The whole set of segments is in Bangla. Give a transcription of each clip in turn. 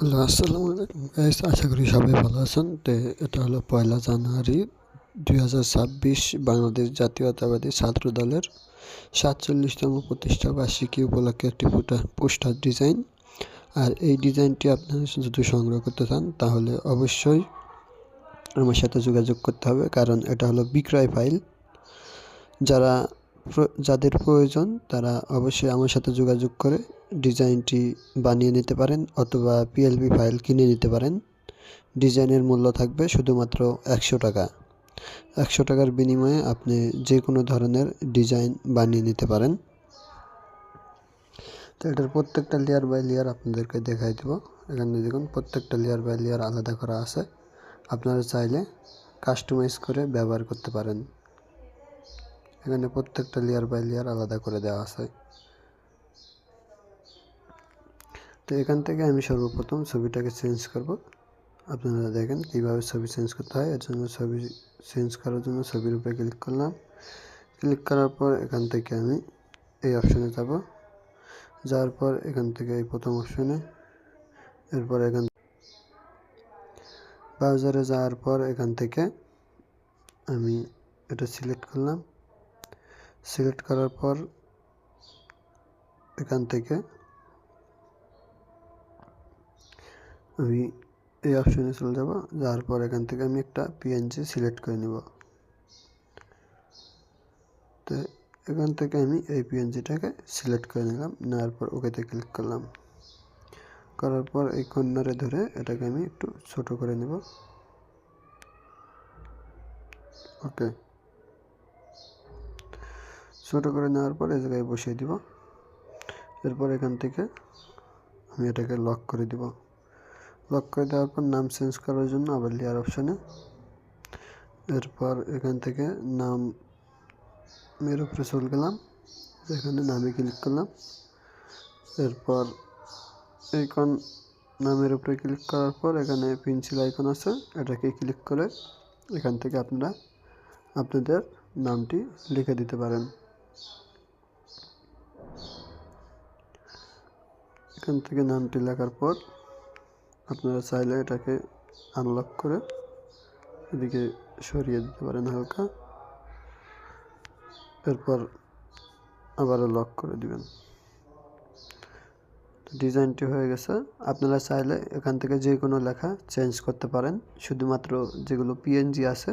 হ্যালো, আসসালামু আলাইকুম গাইস। আশা করি সবাই ভালো আছেন। এটা হলো ১লা জানুয়ারি ২০২৬ বাংলাদেশ জাতীয়তাবাদী ছাত্র দলের ৪৭তম প্রতিষ্ঠা বার্ষিকী উপলক্ষে একটি পোস্টার ডিজাইন। আর এই ডিজাইনটি আপনারা যদি সংগ্রহ করতে চান তাহলে অবশ্যই আমার সাথে যোগাযোগ করতে হবে, কারণ এটা হলো বিক্রয় ফাইল। যাদের প্রয়োজন তারা অবশ্যই আমার সাথে যোগাযোগ করে ডিজাইনটি বানিয়ে নিতে পারেন, অথবা পিএলপি ফাইল কিনে নিতে পারেন। ডিজাইনের মূল্য থাকবে শুধুমাত্র ১০০ টাকা। ১০০ টাকার বিনিময়ে আপনি যে কোনো ধরনের ডিজাইন বানিয়ে নিতে পারেন। তো এটার প্রত্যেকটা লেয়ার বাই লেয়ার আপনাদেরকে দেখাই দেবো। এখানে দেখুন, প্রত্যেকটা লেয়ার বাই লেয়ার আলাদা করা আছে। আপনারা চাইলে কাস্টমাইজ করে ব্যবহার করতে পারেন। এখানে প্রত্যেকটা লেয়ার বাই লেয়ার আলাদা করে দেওয়া আছে। তো এখান থেকে আমি সর্বপ্রথম ছবিটাকে চেঞ্জ করব। আপনারা দেখেন কীভাবে ছবি চেঞ্জ করতে হয়। এর জন্য ছবি চেঞ্জ করার জন্য ছবির উপরে ক্লিক করলাম। ক্লিক করার পর এখান থেকে আমি এই অপশানে যাব। যাওয়ার পর এখান থেকে এই প্রথম অপশানে, এরপর এখান ব্রাউজারে যাওয়ার পর এখান থেকে আমি এটা সিলেক্ট করলাম। সিলেক্ট করার পর এখান থেকে আমি এই অপশানে চলে যাব। যাওয়ার পর এখান থেকে আমি একটা পিএনজি সিলেক্ট করে নেব। তো এখান থেকে আমি এই পিএনজিটাকে সিলেক্ট করে নিলাম। নেওয়ার পর ওকেতে ক্লিক করলাম। করার পর এই কর্নারে ধরে এটাকে আমি একটু ছোট করে নেব। ওকে, ছোট করে নেওয়ার পর এই জায়গায় বসিয়ে দিব। এরপর এখান থেকে আমি এটাকে লক করে দিব। লক করে দেওয়ার পর নাম চেঞ্জ করার জন্য আবার লেয়ার অপশানে, এরপর এখান থেকে নামের উপরে চলে গেলাম। এখানে নামে ক্লিক করলাম। এরপর এইকন নামের উপরে ক্লিক করার পর এখানে পেন্সিল আইকন আছে, এটাকে ক্লিক করে এখান থেকে আপনারা আপনাদের নামটি লিখে দিতে পারেন। এখান থেকে নামটি লেখার পর আপনারা চাইলে এটাকে আনলক করে এদিকে সরিয়ে দিতে পারেন হালকা। এরপর আবারও লক করে দিবেন। ডিজাইনটি হয়ে গেছে। আপনারা চাইলে এখান থেকে যে কোনো লেখা চেঞ্জ করতে পারেন। শুধুমাত্র যেগুলো পিএনজি আছে,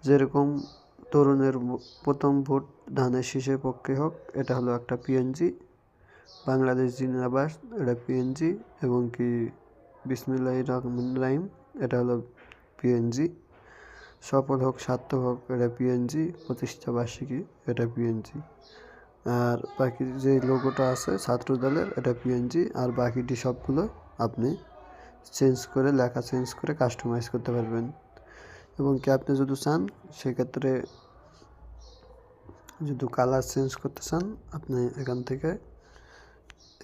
যেরকম তরুণের প্রথম ভোট ধানের শীষের পক্ষে হোক, এটা হলো একটা পিএনজি। বাংলাদেশ জিন্দাবাদ, এটা পিএনজি। এবং কি বিসমিল্লাহির রহমানির রহিম, এটা হলো পিএনজি। সফল হোক সার্থক হোক, এটা পিএনজি। প্রতিষ্ঠা বার্ষিকী, এটা পিএনজি। আর বাকি যে লোগোটা আছে ছাত্র দলের, এটা পিএনজি। আর বাকিটি সবগুলো আপনি চেঞ্জ করে, লেখা চেঞ্জ করে কাস্টমাইজ করতে পারবেন। এবং কি আপনি যদি চান, সেক্ষেত্রে যদি কালার চেঞ্জ করতে চান, আপনি এখান থেকে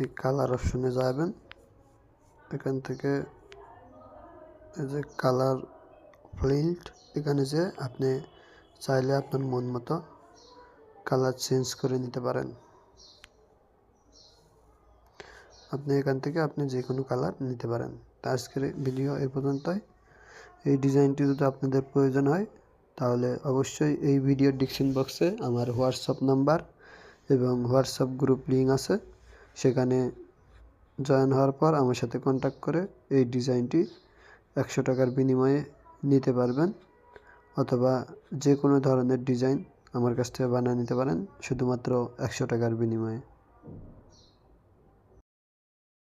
এই কালার অপশনে যাবেন। এখান থেকে এই যে কালার ফিল্ড, এখানে যে আপনি চাইলে আপনার মন মতো কালার চেঞ্জ করে নিতে পারেন। আপনি এখান থেকে আপনি যে কোনো কালার নিতে পারেন। তো আজকের ভিডিও এই পর্যন্তই। এই ডিজাইনটি যদি আপনাদের প্রয়োজন হয় তাহলে অবশ্যই এই ভিডিওর ডিসক্রিপশন বক্সে আমার হোয়াটসঅ্যাপ নাম্বার এবং হোয়াটসঅ্যাপ গ্রুপ লিঙ্ক আছে। সেখানে জয়েন হওয়ার পর আমার সাথে কন্ট্যাক্ট করে এই ডিজাইনটি ১০০ টাকার বিনিময়ে নিতে পারবেন, অথবা যে কোনো ধরনের ডিজাইন আমার কাছ থেকে বানিয়ে নিতে পারেন শুধুমাত্র ১০০ টাকার বিনিময়ে।